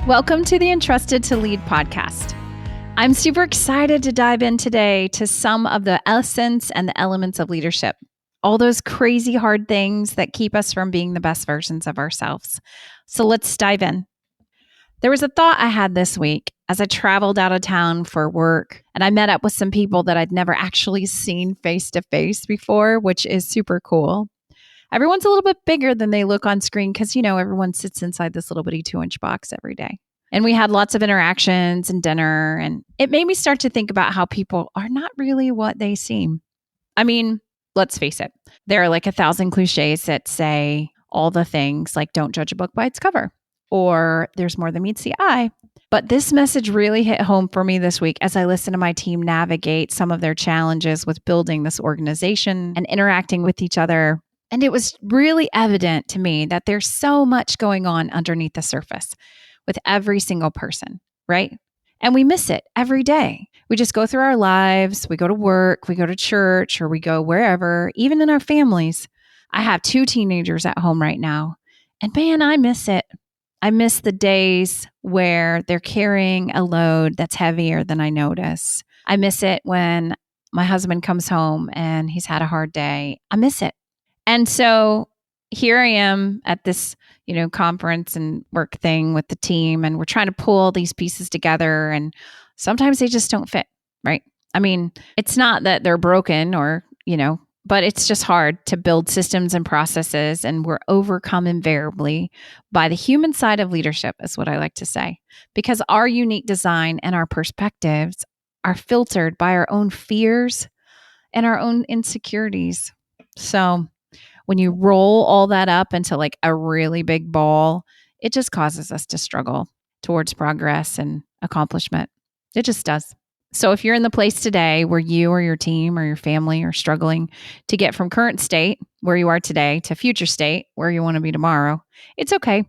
Welcome to the Entrusted to Lead podcast. I'm super excited to dive in today to some of the essence and the elements of leadership, all those crazy hard things that keep us from being the best versions of ourselves. So let's dive in. There was a thought I had this week as I traveled out of town for work, and I met up with some people that I'd never actually seen face to face before, which is super cool. Everyone's a little bit bigger than they look on screen because, everyone sits inside this little bitty 2-inch box every day. And we had lots of interactions and dinner, and it made me start to think about how people are not really what they seem. I mean, let's face it. There are like 1,000 cliches that say all the things like don't judge a book by its cover, or there's more than meets the eye. But this message really hit home for me this week as I listened to my team navigate some of their challenges with building this organization and interacting with each other. And it was really evident to me that there's so much going on underneath the surface with every single person, right? And we miss it every day. We just go through our lives, we go to work, we go to church, or we go wherever, even in our families. I have 2 teenagers at home right now, and man, I miss it. I miss the days where they're carrying a load that's heavier than I notice. I miss it when my husband comes home and he's had a hard day. I miss it. And so here I am at this, conference and work thing with the team, and we're trying to pull all these pieces together, and sometimes they just don't fit, right? I mean, it's not that they're broken or, but it's just hard to build systems and processes, and we're overcome invariably by the human side of leadership, is what I like to say, because our unique design and our perspectives are filtered by our own fears and our own insecurities. So when you roll all that up into like a really big ball, it just causes us to struggle towards progress and accomplishment. It just does. So if you're in the place today where you or your team or your family are struggling to get from current state where you are today to future state where you want to be tomorrow, it's okay.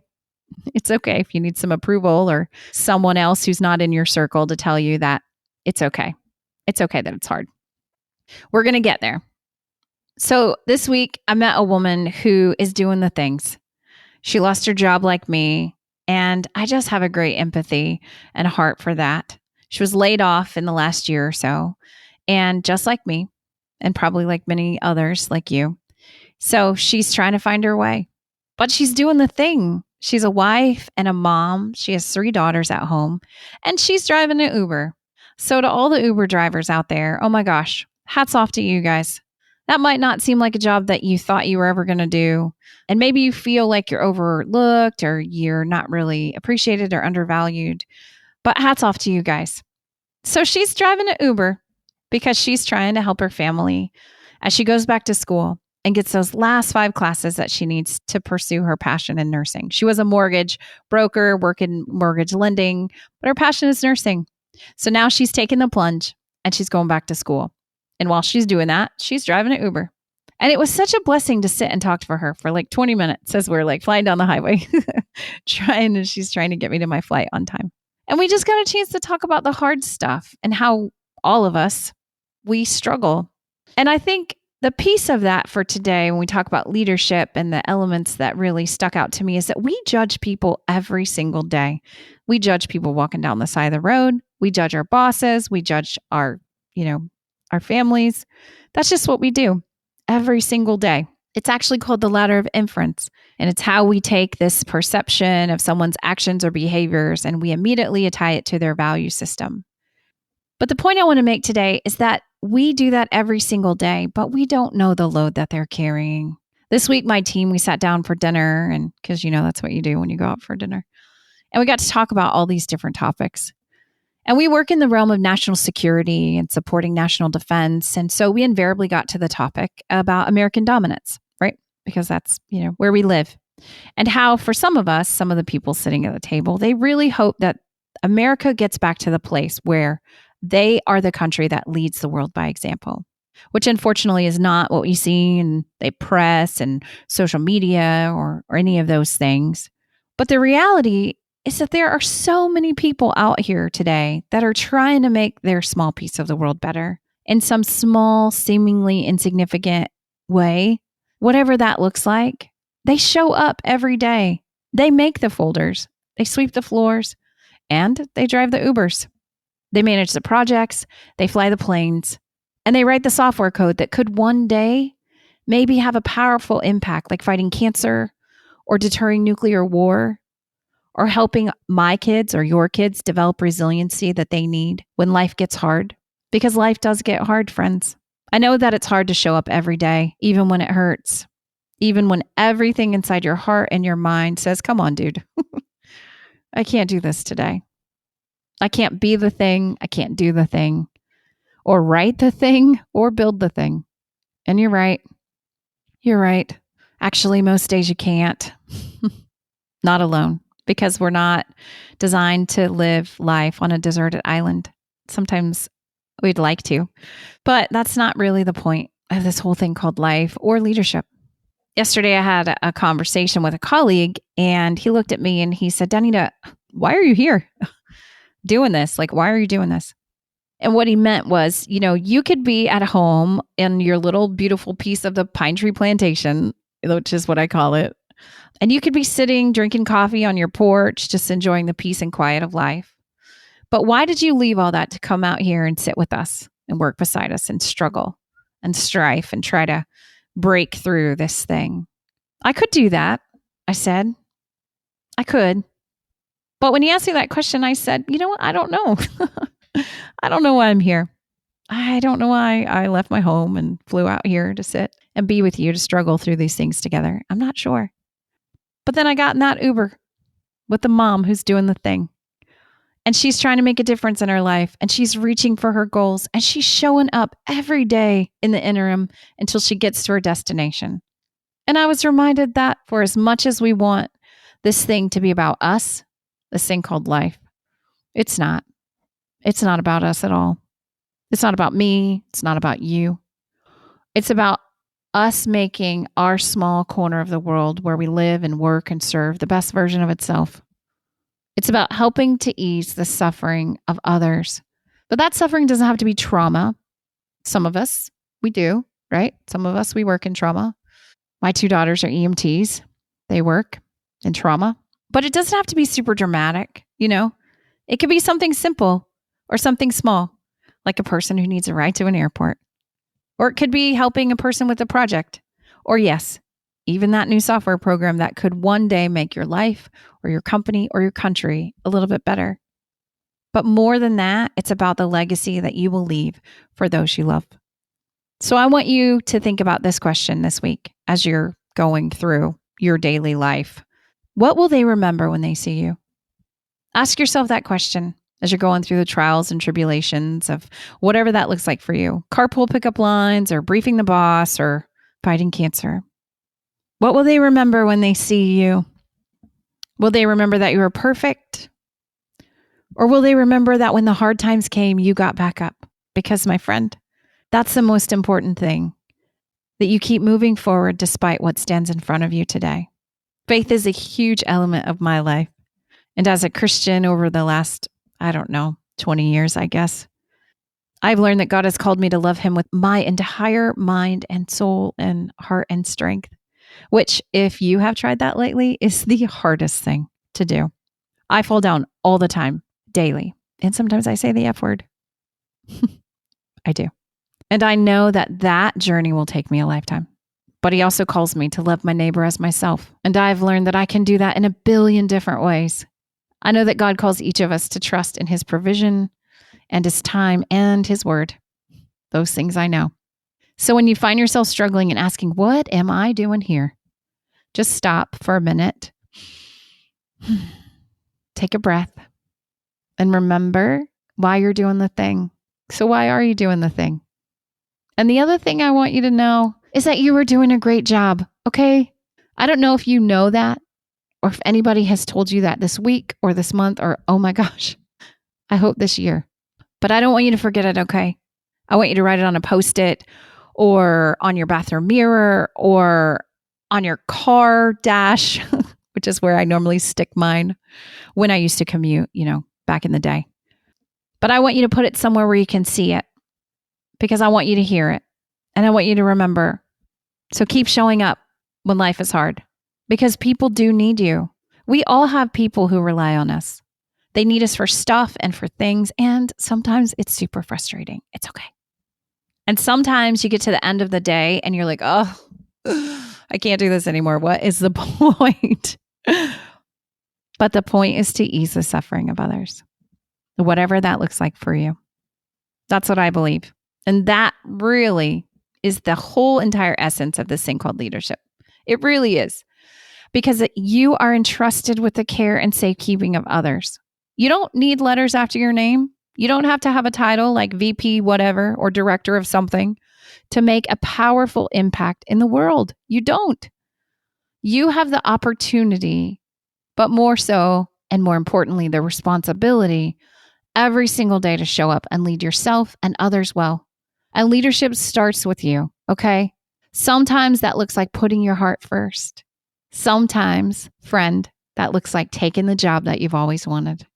It's okay if you need some approval or someone else who's not in your circle to tell you that it's okay. It's okay that it's hard. We're going to get there. So this week, I met a woman who is doing the things. She lost her job like me, and I just have a great empathy and a heart for that. She was laid off in the last year or so, and just like me, and probably like many others like you. So she's trying to find her way, but she's doing the thing. She's a wife and a mom. She has 3 daughters at home, and she's driving an Uber. So to all the Uber drivers out there, oh my gosh, hats off to you guys. That might not seem like a job that you thought you were ever going to do. And maybe you feel like you're overlooked or you're not really appreciated or undervalued. But hats off to you guys. So she's driving an Uber because she's trying to help her family as she goes back to school and gets those last 5 classes that she needs to pursue her passion in nursing. She was a mortgage broker, working mortgage lending, but her passion is nursing. So now she's taking the plunge and she's going back to school. And while she's doing that, she's driving an Uber. And it was such a blessing to sit and talk to her for like 20 minutes as we're like flying down the highway, she's trying to get me to my flight on time. And we just got a chance to talk about the hard stuff and how all of us, we struggle. And I think the piece of that for today, when we talk about leadership and the elements that really stuck out to me, is that we judge people every single day. We judge people walking down the side of the road. We judge our bosses. We judge our families. That's just what we do every single day. It's actually called the ladder of inference. And it's how we take this perception of someone's actions or behaviors and we immediately tie it to their value system. But the point I want to make today is that we do that every single day, but we don't know the load that they're carrying. This week, my team, we sat down for dinner, and because that's what you do when you go out for dinner. And we got to talk about all these different topics. And we work in the realm of national security and supporting national defense. And so we invariably got to the topic about American dominance, right? Because that's, where we live. And how for some of us, some of the people sitting at the table, they really hope that America gets back to the place where they are the country that leads the world by example, which unfortunately is not what we see in the press and social media or any of those things. But the reality is that there are so many people out here today that are trying to make their small piece of the world better in some small, seemingly insignificant way, whatever that looks like. They show up every day. They make the folders. They sweep the floors. and they drive the Ubers. They manage the projects, they fly the planes, and they write the software code that could one day maybe have a powerful impact, like fighting cancer or deterring nuclear war or helping my kids or your kids develop resiliency that they need when life gets hard. Because life does get hard, friends. I know that it's hard to show up every day, even when it hurts, even when everything inside your heart and your mind says, come on, dude, I can't do this today. I can't be the thing. I can't do the thing or write the thing or build the thing. And you're right. You're right. Actually, most days you can't. Not alone, because we're not designed to live life on a deserted island. Sometimes we'd like to, but that's not really the point of this whole thing called life or leadership. Yesterday, I had a conversation with a colleague, and he looked at me and he said, Danita, why are you here doing this? Like, why are you doing this? And what he meant was, you could be at home in your little beautiful piece of the pine tree plantation, which is what I call it. And you could be sitting, drinking coffee on your porch, just enjoying the peace and quiet of life. But why did you leave all that to come out here and sit with us and work beside us and struggle and strife and try to break through this thing? I could do that, I said. I could. But when he asked me that question, I said, you know what? I don't know. I don't know why I'm here. I don't know why I left my home and flew out here to sit and be with you to struggle through these things together. I'm not sure. But then I got in that Uber with the mom who's doing the thing. And she's trying to make a difference in her life. And she's reaching for her goals. And she's showing up every day in the interim until she gets to her destination. And I was reminded that for as much as we want this thing to be about us, this thing called life, it's not. It's not about us at all. It's not about me. It's not about you. It's about us making our small corner of the world where we live and work and serve the best version of itself. It's about helping to ease the suffering of others. But that suffering doesn't have to be trauma. Some of us, we do, right? Some of us, we work in trauma. My 2 daughters are EMTs. They work in trauma. But it doesn't have to be super dramatic, It could be something simple or something small, like a person who needs a ride to an airport. Or it could be helping a person with a project. Or yes, even that new software program that could one day make your life or your company or your country a little bit better. But more than that, it's about the legacy that you will leave for those you love. So I want you to think about this question this week as you're going through your daily life. What will they remember when they see you? Ask yourself that question as you're going through the trials and tribulations of whatever that looks like for you. Carpool pickup lines or briefing the boss or fighting cancer. What will they remember when they see you? Will they remember that you were perfect? Or will they remember that when the hard times came, you got back up? Because, my friend, that's the most important thing, that you keep moving forward despite what stands in front of you today. Faith is a huge element of my life. And as a Christian over the last, 20 years, I guess, I've learned that God has called me to love him with my entire mind and soul and heart and strength, which, if you have tried that lately, is the hardest thing to do. I fall down all the time, daily. And sometimes I say the F word. I do. And I know that journey will take me a lifetime. But he also calls me to love my neighbor as myself. And I've learned that I can do that in a billion different ways. I know that God calls each of us to trust in his provision and his time and his word. Those things I know. So when you find yourself struggling and asking, what am I doing here? Just stop for a minute. Take a breath and remember why you're doing the thing. So why are you doing the thing? And the other thing I want you to know is that you were doing a great job, okay? I don't know if you know that or if anybody has told you that this week or this month or, oh my gosh, I hope this year. But I don't want you to forget it, okay? I want you to write it on a Post-it or on your bathroom mirror or on your car dash, which is where I normally stick mine when I used to commute, back in the day. But I want you to put it somewhere where you can see it because I want you to hear it and I want you to remember. So keep showing up when life is hard because people do need you. We all have people who rely on us. They need us for stuff and for things. And sometimes it's super frustrating. It's okay. And sometimes you get to the end of the day and you're like, oh, I can't do this anymore. What is the point? But the point is to ease the suffering of others, whatever that looks like for you. That's what I believe. And that really is the whole entire essence of this thing called leadership. It really is. Because you are entrusted with the care and safekeeping of others. You don't need letters after your name. You don't have to have a title like VP whatever or director of something to make a powerful impact in the world. You don't. You have the opportunity, but more so, and more importantly, the responsibility every single day to show up and lead yourself and others well. And leadership starts with you, okay? Sometimes that looks like putting your heart first. Sometimes, friend, that looks like taking the job that you've always wanted.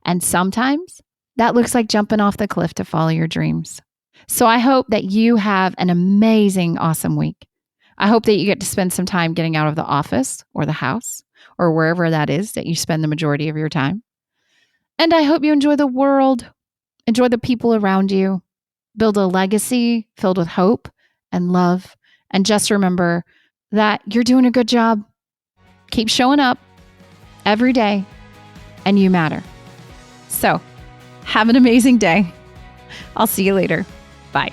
And sometimes that looks like jumping off the cliff to follow your dreams. So I hope that you have an amazing, awesome week. I hope that you get to spend some time getting out of the office or the house or wherever that is that you spend the majority of your time. And I hope you enjoy the world, enjoy the people around you, build a legacy filled with hope and love. And just remember that you're doing a good job. Keep showing up every day and you matter. So have an amazing day. I'll see you later. Bye.